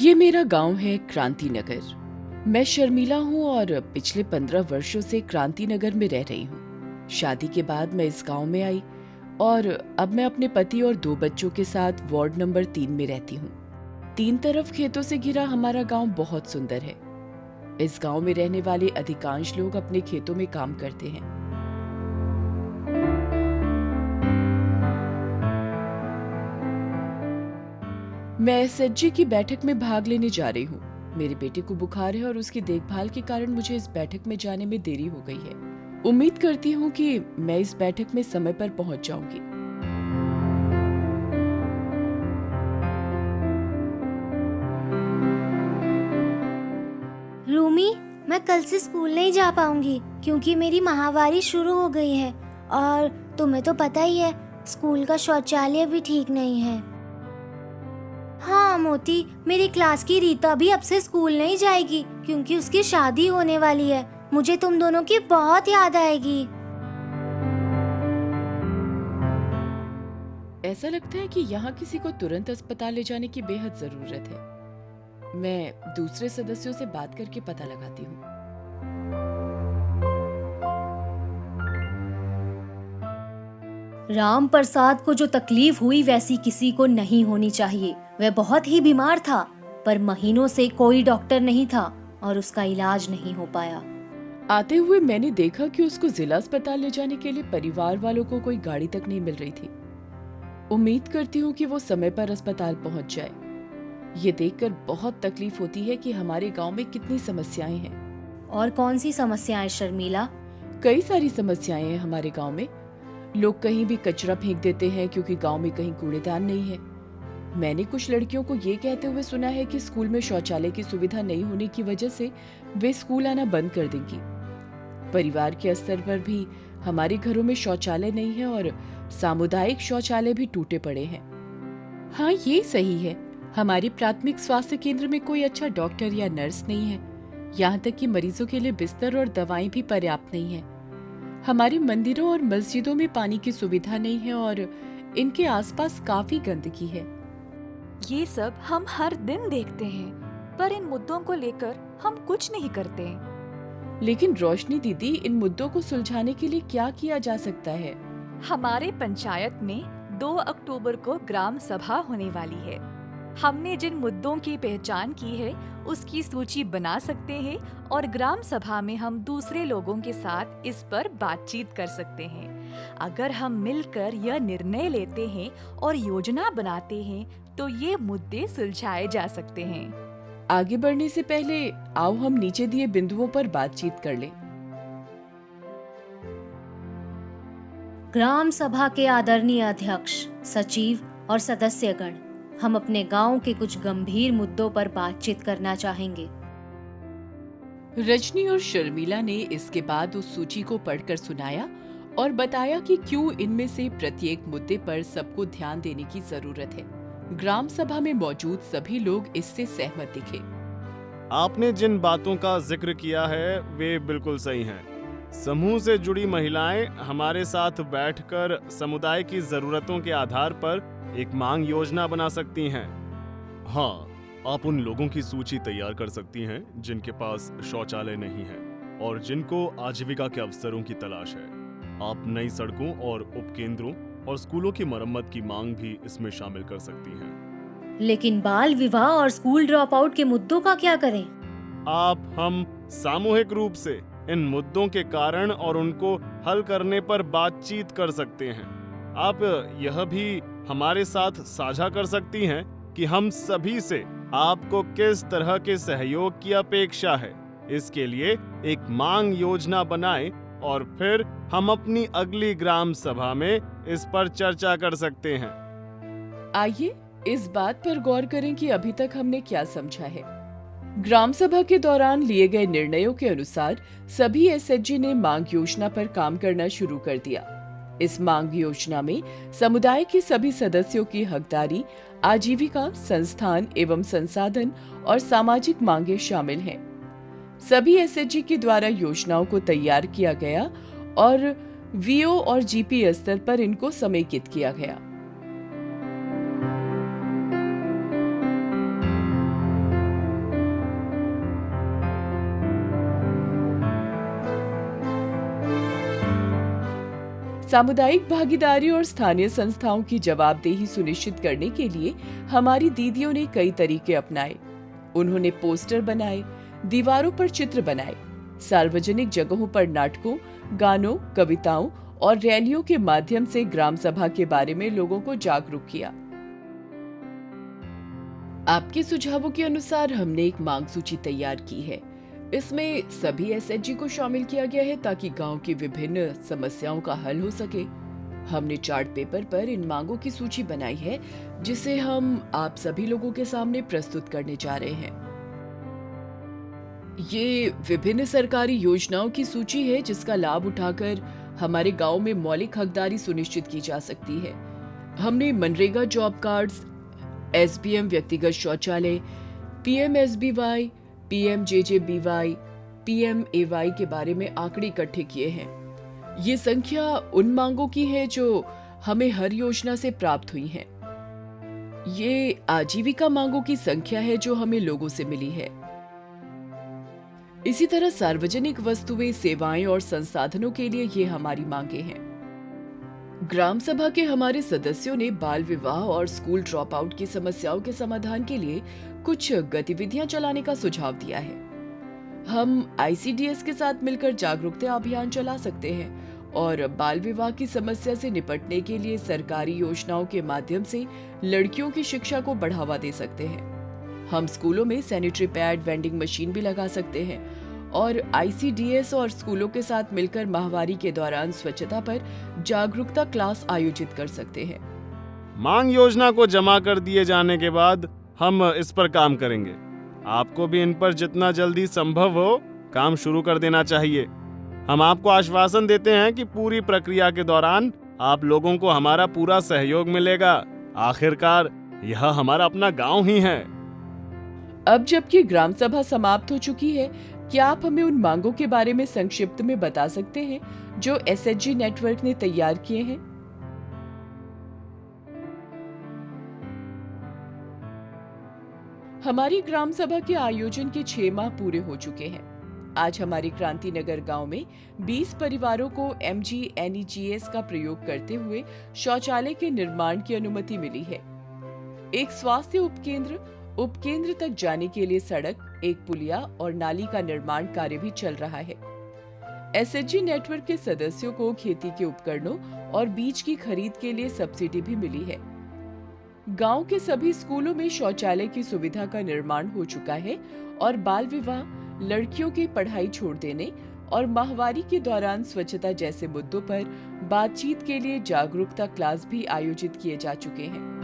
ये मेरा गांव है क्रांति नगर। मैं शर्मिला हूँ और पिछले 15 वर्षों से क्रांति नगर में रह रही हूँ। शादी के बाद मैं इस गांव में आई और अब मैं अपने पति और 2 बच्चों के साथ वार्ड नंबर 3 में रहती हूँ। 3 तरफ खेतों से घिरा हमारा गांव बहुत सुंदर है। इस गांव में रहने वाले अधिकांश लोग अपने खेतों में काम करते हैं। मैं एसएचजी की बैठक में भाग लेने जा रही हूँ। मेरे बेटे को बुखार है और उसकी देखभाल के कारण मुझे इस बैठक में जाने में देरी हो गई है। उम्मीद करती हूँ कि मैं इस बैठक में समय पर पहुँच जाऊंगी। रूमी, मैं कल से स्कूल नहीं जा पाऊंगी क्योंकि मेरी माहवारी शुरू हो गई है और तुम्हें तो पता ही है स्कूल का शौचालय भी ठीक नहीं है। हाँ मोती, मेरी क्लास की रीता भी अब से स्कूल नहीं जाएगी क्योंकि उसकी शादी होने वाली है। मुझे तुम दोनों की बहुत याद आएगी। ऐसा लगता है कि यहाँ किसी को तुरंत अस्पताल ले जाने की बेहद जरूरत है। मैं दूसरे सदस्यों से बात करके पता लगाती हूँ। राम प्रसाद को जो तकलीफ हुई वैसी किसी को नहीं होनी चाहिए। वह बहुत ही बीमार था, पर महीनों से कोई डॉक्टर नहीं था और उसका इलाज नहीं हो पाया। आते हुए मैंने देखा कि उसको जिला अस्पताल ले जाने के लिए परिवार वालों को कोई गाड़ी तक नहीं मिल रही थी। उम्मीद करती हूँ कि वो समय पर अस्पताल पहुँच जाए। ये देखकर बहुत तकलीफ होती है कि हमारे गांव में कितनी समस्याएं हैं। और कौन सी समस्याएं शर्मिला? कई सारी समस्याएं हैं हमारे गांव में। लोग कहीं भी कचरा फेंक देते हैं क्योंकि गांव में कहीं कूड़ेदान नहीं है। मैंने कुछ लड़कियों को ये कहते हुए सुना है कि स्कूल में शौचालय की सुविधा नहीं होने की वजह से वे स्कूल आना बंद कर देंगी। परिवार के स्तर पर भी हमारे घरों में शौचालय नहीं है और सामुदायिक शौचालय भी टूटे पड़े हैं। हाँ, ये सही है। हमारे प्राथमिक स्वास्थ्य केंद्र में कोई अच्छा डॉक्टर या नर्स नहीं है। यहाँ तक कि मरीजों के लिए बिस्तर और दवाएं भी पर्याप्त नहीं है। हमारे मंदिरों और मस्जिदों में पानी की सुविधा नहीं है और इनके आसपास काफी गंदगी है। ये सब हम हर दिन देखते हैं, पर इन मुद्दों को लेकर हम कुछ नहीं करते। लेकिन रोशनी दीदी, इन मुद्दों को सुलझाने के लिए क्या किया जा सकता है? हमारे पंचायत में 2 अक्टूबर को ग्राम सभा होने वाली है। हमने जिन मुद्दों की पहचान की है उसकी सूची बना सकते हैं और ग्राम सभा में हम दूसरे लोगों के साथ इस पर बातचीत कर सकते हैं। अगर हम मिलकर यह निर्णय लेते हैं और योजना बनाते हैं तो ये मुद्दे सुलझाए जा सकते हैं। आगे बढ़ने से पहले आओ हम नीचे दिए बिंदुओं पर बातचीत कर लें। ग्राम सभा के आदरणीय अध्यक्ष, सचिव और सदस्यगण, हम अपने गांव के कुछ गंभीर मुद्दों पर बातचीत करना चाहेंगे। रजनी और शर्मिला ने इसके बाद उस सूची को पढ़कर सुनाया और बताया कि क्यों इनमें से प्रत्येक मुद्दे पर सबको ध्यान देने की जरूरत है। ग्राम सभा में मौजूद सभी लोग इससे सहमत दिखे। आपने जिन बातों का जिक्र किया है वे बिल्कुल सही हैं। समूह से जुड़ी महिलाएं हमारे साथ बैठकर समुदाय की जरूरतों के आधार पर एक मांग योजना बना सकती हैं। हाँ, आप उन लोगों की सूची तैयार कर सकती हैं जिनके पास शौचालय नहीं है और जिनको आजीविका के अवसरों की तलाश है। आप नई सड़कों और उपकेंद्रों और स्कूलों की मरम्मत की मांग भी इसमें शामिल कर सकती हैं। लेकिन बाल विवाह और स्कूल ड्रॉप आउट के मुद्दों का क्या करें? हम सामूहिक रूप से इन मुद्दों के कारण और उनको हल करने पर बातचीत कर सकते हैं। आप यह भी हमारे साथ साझा कर सकती हैं कि हम सभी से आपको किस तरह के सहयोग की अपेक्षा है। इसके लिए एक मांग योजना बनाएं और फिर हम अपनी अगली ग्राम सभा में इस पर चर्चा कर सकते हैं। आइए इस बात पर गौर करें कि अभी तक हमने क्या समझा है। ग्राम सभा के दौरान लिए गए निर्णयों के अनुसार सभी एसएचजी ने मांग योजना पर काम करना शुरू कर दिया। इस मांग योजना में समुदाय के सभी सदस्यों की हकदारी, आजीविका, संस्थान एवं संसाधन और सामाजिक मांगे शामिल हैं। सभी एसएचजी के द्वारा योजनाओं को तैयार किया गया और वीओ और जीपी स्तर पर इनको समेकित किया गया। सामुदायिक भागीदारी और स्थानीय संस्थाओं की जवाबदेही सुनिश्चित करने के लिए हमारी दीदियों ने कई तरीके अपनाए। उन्होंने पोस्टर बनाए, दीवारों पर चित्र बनाए, सार्वजनिक जगहों पर नाटकों, गानों, कविताओं और रैलियों के माध्यम से ग्राम सभा के बारे में लोगों को जागरूक किया। आपके सुझावों के अनुसार हमने एक मांग सूची तैयार की है। इसमें सभी एसएचजी को शामिल किया गया है ताकि गांव की विभिन्न समस्याओं का हल हो सके। हमने चार्ट पेपर पर इन मांगों की सूची बनाई है, जिसे हम आप सभी लोगों के सामने प्रस्तुत करने जा रहे हैं। ये विभिन्न सरकारी योजनाओं की सूची है जिसका लाभ उठाकर हमारे गांव में मौलिक हकदारी सुनिश्चित की जा सकती है। हमने मनरेगा जॉब कार्ड्स, एसबीएम व्यक्तिगत शौचालय, पीएमएसबीवाई, पीएमजेजेबीवाई, पीएमएवाई के बारे में आंकड़े इकट्ठे किए हैं। ये संख्या उन मांगों की है जो हमें हर योजना से प्राप्त हुई हैं। ये आजीविका मांगों की संख्या है जो हमें लोगों से मिली है। इसी तरह सार्वजनिक वस्तुएं, सेवाएं और संसाधनों के लिए ये हमारी मांगे हैं। ग्राम सभा के हमारे सदस्यों ने बाल विवाह और स्कूल ड्रॉप आउट की समस्याओं के समाधान के लिए कुछ गतिविधियां चलाने का सुझाव दिया है। हम आईसीडीएस के साथ मिलकर जागरूकता अभियान चला सकते हैं और बाल विवाह की समस्या से निपटने के लिए सरकारी योजनाओं के माध्यम से लड़कियों की शिक्षा को बढ़ावा दे सकते हैं। हम स्कूलों में सैनिटरी पैड, वेंडिंग मशीन भी लगा सकते हैं और आईसीडीएस और स्कूलों के साथ मिलकर माहवारी के दौरान स्वच्छता पर जागरूकता क्लास आयोजित कर सकते हैं। मांग योजना को जमा कर दिए जाने के बाद हम इस पर काम करेंगे। आपको भी इन पर जितना जल्दी संभव हो काम शुरू कर देना चाहिए। हम आपको आश्वासन देते हैं कि पूरी प्रक्रिया के दौरान आप लोगों को हमारा पूरा सहयोग मिलेगा। आखिरकार यह हमारा अपना गांव ही है। अब जबकि ग्राम सभा समाप्त हो चुकी है, क्या आप हमें उन मांगों के बारे में संक्षिप्त में बता सकते हैं जो एसएचजी नेटवर्क ने तैयार किए हैं? हमारी ग्राम सभा के आयोजन के 6 माह पूरे हो चुके हैं। आज हमारे क्रांति नगर गांव में 20 परिवारों को MGNEGS का प्रयोग करते हुए शौचालय के निर्माण की अनुमति मिली है। एक स्वास्थ्य उपकेंद्र तक जाने के लिए सड़क, एक पुलिया और नाली का निर्माण कार्य भी चल रहा है। एसएचजी नेटवर्क के सदस्यों को खेती के उपकरणों और बीज की खरीद के लिए सब्सिडी भी मिली है। गांव के सभी स्कूलों में शौचालय की सुविधा का निर्माण हो चुका है और बाल विवाह, लड़कियों की पढ़ाई छोड़ देने और माहवारी के दौरान स्वच्छता जैसे मुद्दों पर बातचीत के लिए जागरूकता क्लास भी आयोजित किए जा चुके हैं।